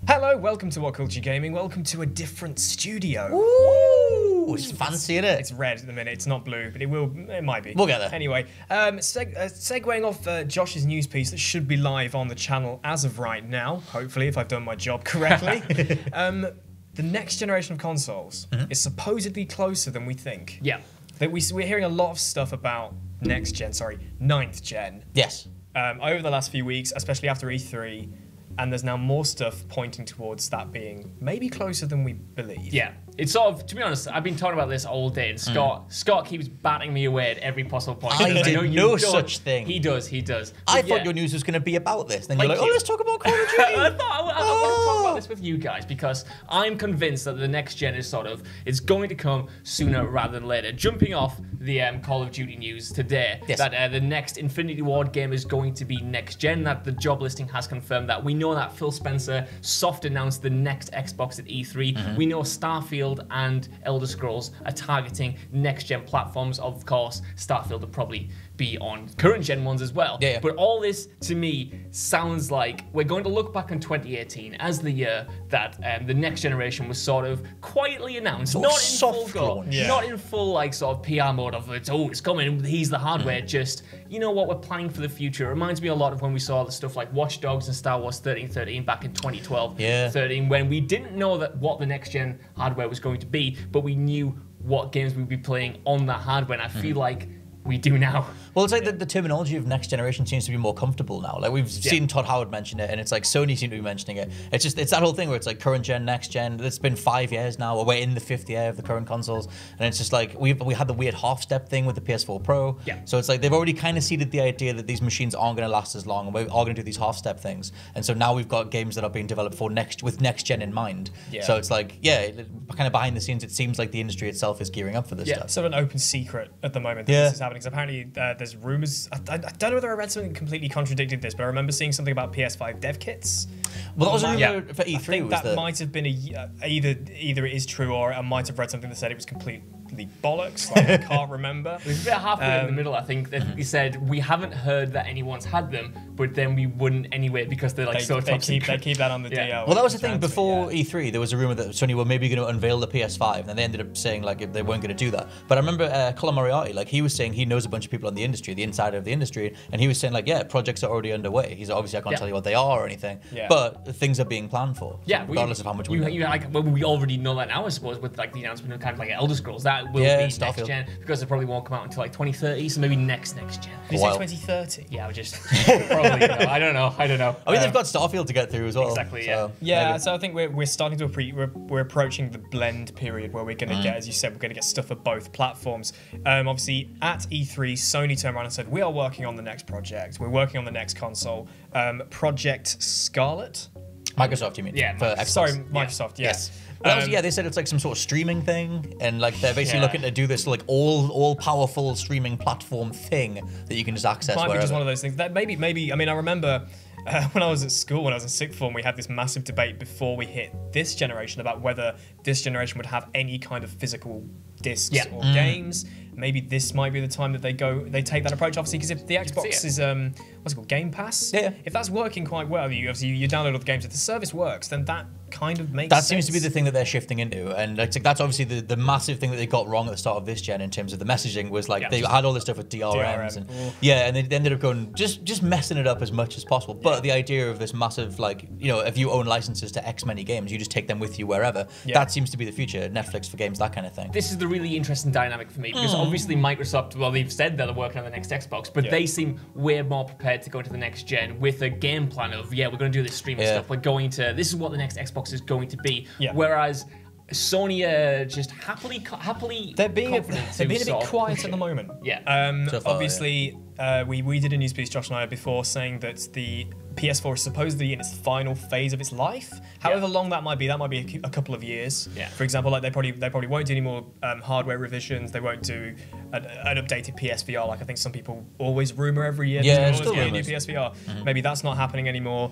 Hello, welcome to What Culture Gaming. Welcome to a different studio. Ooh, it's fancy, isn't it? It's red at the minute. It's not blue, but it might be. We'll get there. Anyway, segueing off Josh's news piece that should be live on the channel as of right now, hopefully, if I've done my job correctly. The next generation of consoles is supposedly closer than we think. Yeah. We're hearing a lot of stuff about ninth gen. Yes. Over the last few weeks, especially after E3, and there's now more stuff pointing towards that being maybe closer than we believe. Yeah. It's sort of, to be honest, I've been talking about this all day, and Scott keeps batting me away at every possible point. I because did no such thing. He does. I thought your news was going to be about this. Then you're like, oh, let's talk about Call of Duty. I want to talk about this with you guys because I'm convinced that the next gen is going to come sooner rather than later. Jumping off the Call of Duty news today, that the next Infinity Ward game is going to be next gen. That the job listing has confirmed that. We know that Phil Spencer soft announced the next Xbox at E3. We know Starfield and Elder Scrolls are targeting next-gen platforms. Of course, Starfield will probably be on current-gen ones as well. Yeah. But all this, to me, sounds like we're going to look back on 2018 as the year that the next generation was sort of quietly announced. Not in full go. Not in full, like, sort of PR mode of, it's coming, here's the hardware. Just, you know what, we're planning for the future. It reminds me a lot of when we saw the stuff like Watch Dogs and Star Wars 1313 back in 2012, 13, when we didn't know what the next-gen hardware was going to be, but we knew what games we'd be playing on that hardware, and I feel like we do now. Well, it's like the terminology of next generation seems to be more comfortable now. Like we've seen Todd Howard mention it, and it's like Sony seem to be mentioning it. It's that whole thing where it's like current gen, next gen. It's been 5 years now, or we're in the 5th year of the current consoles, and it's just like we had the weird half step thing with the PS4 Pro. Yeah. So it's like they've already kind of seeded the idea that these machines aren't going to last as long, and we're all going to do these half step things. And so now we've got games that are being developed for with next gen in mind. Yeah. So it's like kind of behind the scenes, it seems like the industry itself is gearing up for this stuff. It's sort of an open secret at the moment that this is happening. Because apparently there's rumors. I don't know whether I read something completely contradicted this, but I remember seeing something about PS5 dev kits. Well, that was a rumor for E3. I think that might have been either it is true or I might have read something that said it was completely bollocks. Like, I can't remember. It was a bit halfway in the middle, I think. That he said we haven't heard that anyone's had them, but then we wouldn't anyway because they're like they keep that on the DL. Well, that was the thing before E3. There was a rumor that Sony were maybe going to unveil the PS5, and then they ended up saying like they weren't going to do that. But I remember Colin Moriarty, like he was saying he knows a bunch of people in the industry, the insider of the industry, and he was saying like, projects are already underway. He's obviously I can't tell you what they are or anything, but things are being planned for. So regardless of how much we know. We already know that now, I suppose, with like the announcement of kind of like Elder Scrolls that will be next gen because it probably won't come out until like 2030, so maybe next gen. Did you say 2030? Yeah, we just probably. I don't know. I mean, they've got Starfield to get through as well. Exactly. So I think we're starting to we're approaching the blend period where we're going to get, as you said, we're going to get stuff for both platforms. Obviously, at E3, Sony turned around and said, we are working on the next project. We're working on the next console, Project Scarlet. Microsoft, you mean? Yeah. For Xbox. Sorry, Microsoft. Yes. Well, they said it's like some sort of streaming thing, and like they're basically looking to do this like all powerful streaming platform thing that you can just access. Might be just one of those things that maybe. I mean, I remember. When I was at school, when I was in sixth form, we had this massive debate before we hit this generation about whether this generation would have any kind of physical discs or games. Maybe this might be the time that they take that approach. Obviously, because if the Xbox is what's it called, Game Pass, if that's working quite well, you download all the games. If the service works, then that kind of makes sense. That seems to be the thing that they're shifting into, and that's obviously the massive thing that they got wrong at the start of this gen in terms of the messaging was like they had all this stuff with DRMs and and they ended up going just messing it up as much as possible. But the idea of this massive if you own licenses to X many games, you just take them with you wherever. That seems to be the future. Netflix for games, that kind of thing. This is the really interesting dynamic for me because obviously Microsoft, well, they've said they're working on the next Xbox, but they seem way more prepared to go to the next gen with a game plan of we're going to do this streaming stuff. We're going to. This is what the next Xbox is going to be. Whereas Sony are just happily they're being a bit quiet at the moment. So far, obviously we did a news piece, Josh and I, before, saying that the PS4 is supposedly in its final phase of its life. However long that might be a couple of years. For example, like they probably won't do any more hardware revisions. They won't do an updated PSVR like I think some people always rumor every year. Yeah, there's always a new PSVR. Maybe that's not happening anymore.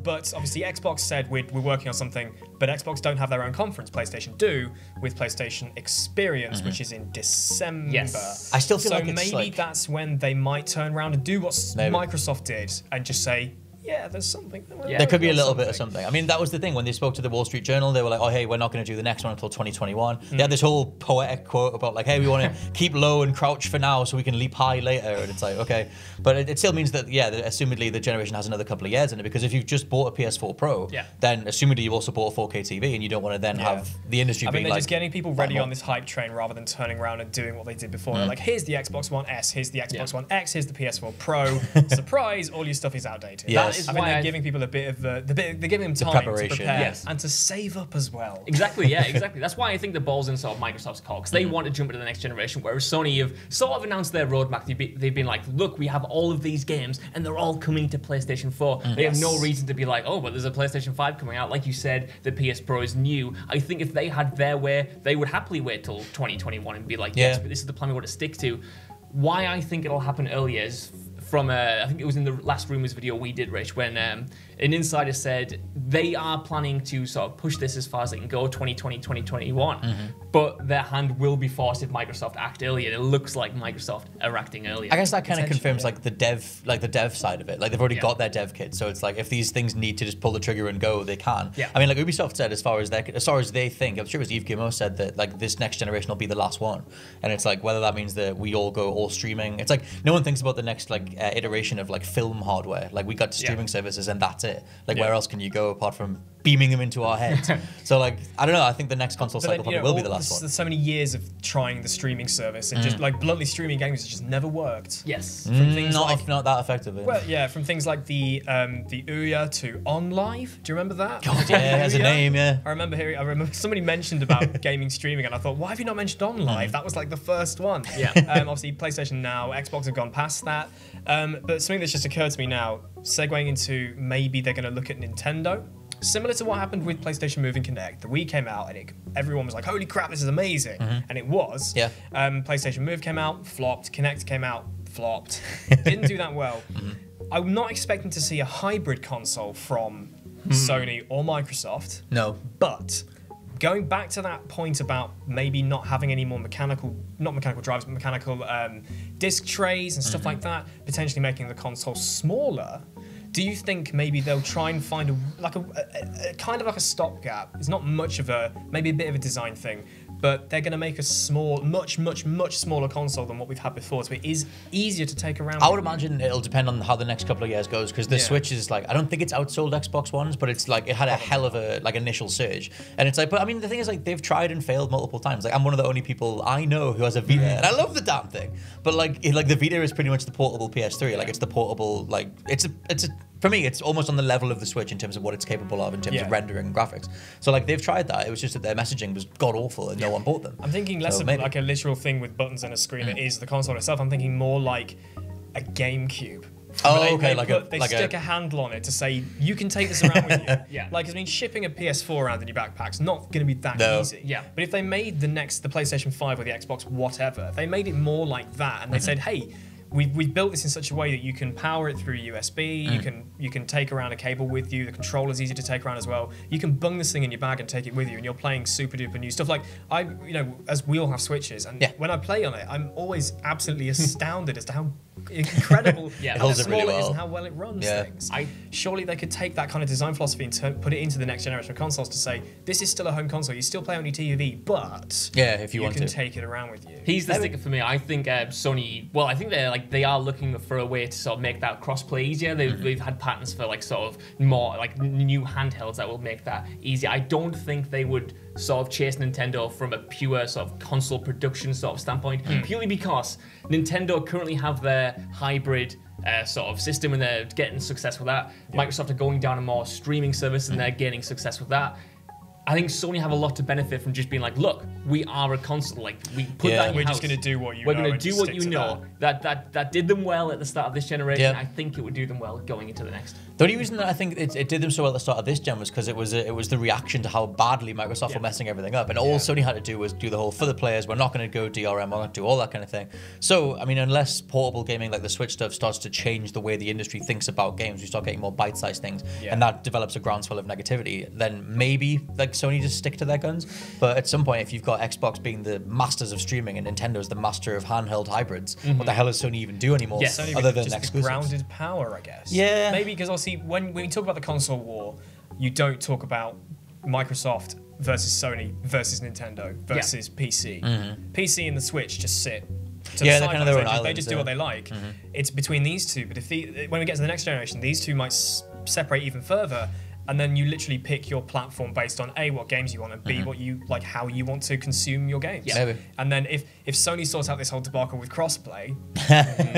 But obviously Xbox said we're working on something, but Xbox don't have their own conference. PlayStation do, with PlayStation Experience, which is in December. Yes. I still feel so like it's maybe that's when they might turn around and do what Microsoft did and just say, yeah, there's something. There could be a little bit of something. I mean, that was the thing when they spoke to the Wall Street Journal. They were like, "Oh, hey, we're not going to do the next one until 2021." They had this whole poetic quote about like, "Hey, we want to keep low and crouch for now, so we can leap high later." And it's like, okay, but it still means that assumedly the generation has another couple of years in it, because if you've just bought a PS4 Pro, then assumedly you've also bought a 4K TV, and you don't want to then have the industry. I mean, be they're like, just getting people ready on this hype train rather than turning around and doing what they did before. They're like, "Here's the Xbox One S, here's the Xbox One X, here's the PS4 Pro." Surprise! All your stuff is outdated. Yes. That is I mean, why they're giving people a bit of they're giving them time to prepare and to save up as well. Exactly, yeah, exactly. That's why I think the ball's in sort of Microsoft's court, because they want to jump into the next generation, whereas Sony have sort of announced their roadmap. They've been like, look, we have all of these games, and they're all coming to PlayStation 4. They have no reason to be like, oh, but there's a PlayStation 5 coming out. Like you said, the PS Pro is new. I think if they had their way, they would happily wait till 2021 and be like, yes, but this is the plan we want to stick to. Why I think it'll happen earlier is from I think it was in the last rumors video we did, Rich, when an insider said they are planning to sort of push this as far as they can go, 2020, 2021, but their hand will be forced if Microsoft act earlier. It looks like Microsoft are acting earlier. I guess that kind of confirms like the dev side of it. Like they've already got their dev kit, so it's like if these things need to just pull the trigger and go, they can. Yeah. I mean, like Ubisoft said, as far as they think, I'm sure it was Yves Guillemot said that like this next generation will be the last one, and it's like whether that means that we all go all streaming. It's like no one thinks about the next like iteration of like film hardware. Like we got to streaming services and that's it. Like where else can you go apart from beaming them into our heads? So like I don't know. I think the next console cycle probably will be the last one. There's so many years of trying the streaming service and just like bluntly streaming games has just never worked. Yes, from things not that effectively. Well, yeah, from things like the Ouya to OnLive. Do you remember that? God, yeah, it has a name. Yeah. I remember somebody mentioned about gaming streaming, and I thought, why have you not mentioned OnLive? That was like the first one. Yeah. Obviously, PlayStation Now, Xbox have gone past that. But something that's just occurred to me now, segueing into maybe they're going to look at Nintendo. Similar to what happened with PlayStation Move and Kinect. The Wii came out and everyone was like, holy crap, this is amazing. And it was. Yeah. PlayStation Move came out, flopped. Kinect came out, flopped. Didn't do that well. I'm not expecting to see a hybrid console from Sony or Microsoft. No. But going back to that point about maybe not having any more not mechanical drives, but mechanical disc trays and stuff like that, potentially making the console smaller. Do you think maybe they'll try and find a kind of like a stopgap? It's not much of maybe a bit of a design thing, but they're going to make a much smaller console than what we've had before, so it is easier to take around. I would imagine it'll depend on how the next couple of years goes, because the Switch is like, I don't think it's outsold Xbox Ones, but it's like it had a hell of a like initial surge, and it's like, but I mean the thing is like they've tried and failed multiple times. Like I'm one of the only people I know who has a Vita, and I love the damn thing, but like the Vita is pretty much the portable PS3. Like it's the portable, like it's a for me, it's almost on the level of the Switch in terms of what it's capable of in terms of rendering and graphics. So like they've tried that. It was just that their messaging was god awful and no one bought them. I'm thinking less of like a literal thing with buttons and a screen. It is the console itself. I'm thinking more like a GameCube. Oh, okay, they stick a handle on it to say you can take this around with you. Like I mean, shipping a PS4 around in your backpack's not going to be that easy. Yeah. But if they made the PlayStation 5 or the Xbox, whatever, if they made it more like that, and they said, hey, we've built this in such a way that you can power it through USB. You can take around a cable with you. The controller's easy to take around as well. You can bung this thing in your bag and take it with you, and you're playing super duper new stuff. Like as we all have Switches, and when I play on it, I'm always absolutely astounded as to how incredible how small it is and how well it runs things. Surely they could take that kind of design philosophy and put it into the next generation of consoles to say this is still a home console. You still play on your TV, but if you want can take it around with you. He's the sticker for me. I think Sony. Well, I think they are looking for a way to sort of make that crossplay easier. They've had patents for like sort of more like new handhelds that will make that easier. I don't think they would sort of chase Nintendo from a pure sort of console production sort of standpoint, purely because Nintendo currently have their hybrid sort of system and they're getting success with that. Microsoft are going down a more streaming service and they're gaining success with that. I think Sony have a lot to benefit from just being like, look, we are a console. Like, we put that in your We're house. just going to do what you We're know. going to and do just what stick you to know. That did them well at the start of this generation. Yeah. I think it would do them well going into the next. The only reason that I think it did them so well at the start of this gen was because it was the reaction to how badly Microsoft were messing everything up, and all Sony had to do was do the whole for the players. We're not going to go DRM. We're not going to do all that kind of thing. So I mean, unless portable gaming like the Switch stuff starts to change the way the industry thinks about games, we start getting more bite-sized things, and that develops a groundswell of negativity. Then maybe like Sony just stick to their guns. But at some point, if you've got Xbox being the masters of streaming and Nintendo's the master of handheld hybrids, what the hell does Sony even do anymore? Yes. Sony other than just exclusives? grounded power, I guess. Yeah. Maybe because obviously when you talk about the console war, you don't talk about Microsoft versus Sony versus Nintendo versus PC. PC and the Switch just sit to the they're side. kind of their own They islands, just do what they like. It's between these two. But when we get to the next generation, these two might separate even further. And then you literally pick your platform based on A, what games you want, and B, what you like, how you want to consume your games. Yeah. Maybe. And then if Sony sorts out this whole debacle with crossplay,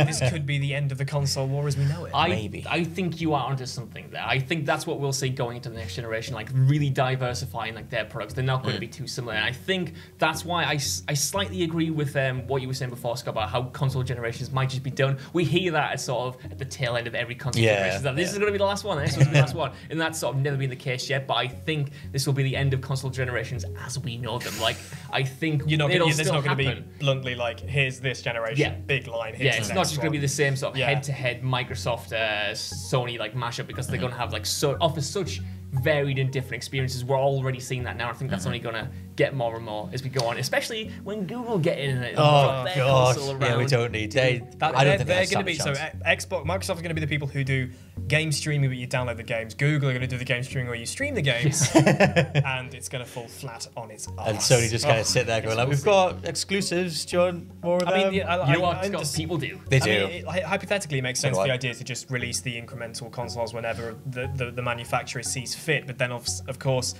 this could be the end of the console war as we know it. I think you are onto something there. I think that's what we'll see going into the next generation, like really diversifying like their products. They're not going to be too similar. And I think that's why I slightly agree with what you were saying before, Scott, about how console generations might just be done. We hear that at sort of at the tail end of every console generation. That this is going to be the last one. This is going to be the last one. And that's sort of never been the case yet. But I think this will be the end of console generations as we know them. Like, I think there's not still going to be happen. bluntly like, here's this generation, big line. Here's It's the not next just going to be one. the same sort of head-to-head Microsoft Sony like mashup, because they're going to have like offer such varied and different experiences. We're already seeing that now. I think that's only going to get more and more as we go on, especially when Google get in and drop their console around. Yeah, we don't need. They're going to be so Xbox, Microsoft is going to be the people who do game streaming where you download the games. Google are going to do the game streaming where you stream the games, and it's going to fall flat on its arse. And Sony just kind of sit there going, like, we've got exclusives. Do you want more of them? You know what, Scott, people do. They do. I mean, hypothetically, it makes sense the idea to just release the incremental consoles whenever the manufacturer sees fit. But then, of course,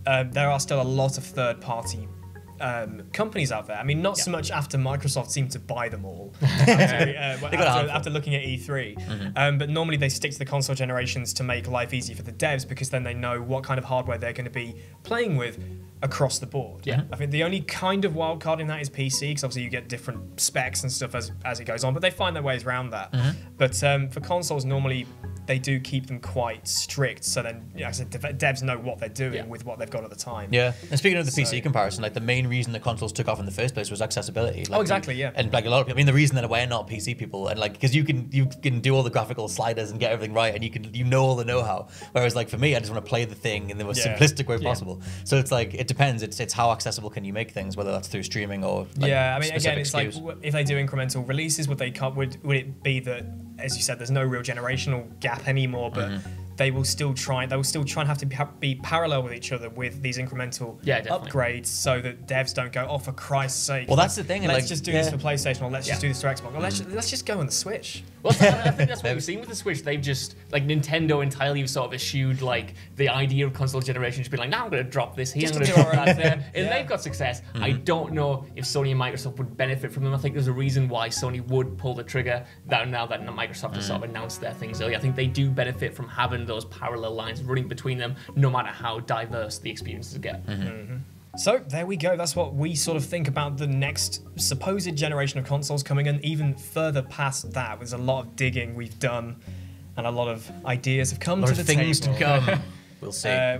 there are still a lot of third-party companies out there. I mean, not so much after Microsoft seemed to buy them all after looking at E3. But normally they stick to the console generations to make life easy for the devs, because then they know what kind of hardware they're going to be playing with across the board. I think the only kind of wild card in that is PC, because obviously you get different specs and stuff as it goes on, but they find their ways around that. But for consoles, normally they do keep them quite strict, so then I said, devs know what they're doing with what they've got at the time. Yeah, and speaking of the PC comparison, like the main reason the consoles took off in the first place was accessibility. Like, exactly, and like a lot of people, I mean, the reason that we're not PC people, and like because you can do all the graphical sliders and get everything right, and you know all the know-how. Whereas like for me, I just want to play the thing in the most simplistic way possible. So it's like it depends. It's how accessible can you make things, whether that's through streaming or like, I mean, again, it's SKUs. like if they do incremental releases, would it be that, as you said, there's no real generational gap anymore, but they will still try and have to be parallel with each other with these incremental upgrades, so that devs don't go, oh, for Christ's sake. Well, that's the thing. Let's just do this for PlayStation, or let's just do this for Xbox, or let's just go on the Switch. Well, I think that's what we've seen with the Switch. They've just, like, Nintendo entirely sort of eschewed, like, the idea of console generation, just being like, now I'm going to drop this here, I'm going to drop that there. And they've got success. I don't know if Sony and Microsoft would benefit from them. I think there's a reason why Sony would pull the trigger now that Microsoft has sort of announced their things earlier. I think they do benefit from having those parallel lines running between them, no matter how diverse the experiences get. So there we go. That's what we sort of think about the next supposed generation of consoles coming, and even further past that, there's a lot of digging we've done, and a lot of ideas have come to the things table. to come. We'll see. I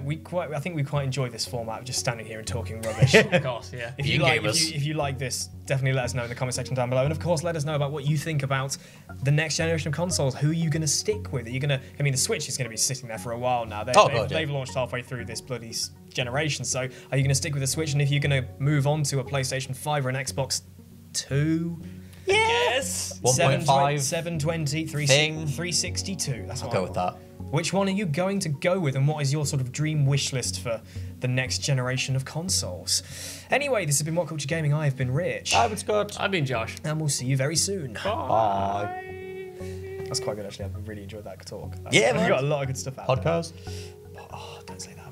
think we quite enjoy this format of just standing here and talking rubbish. Of course, yeah. If you like this, definitely let us know in the comment section down below. And of course, let us know about what you think about the next generation of consoles. Who are you going to stick with? Are you going to? I mean, the Switch is going to be sitting there for a while now. They've launched halfway through this bloody generation. So are you going to stick with the Switch? And if you're going to move on to a PlayStation 5 or an Xbox 2? Yes. 1.5, 720, 362. That's what I'll go with that. Which one are you going to go with, and what is your sort of dream wish list for the next generation of consoles? Anyway, this has been What Culture Gaming. I have been Rich. I've been Scott. I've been Josh. And we'll see you very soon. Bye. That's quite good, actually. I've really enjoyed that talk. Yeah, We've got a lot of good stuff out Podcast. there. Oh, don't say that.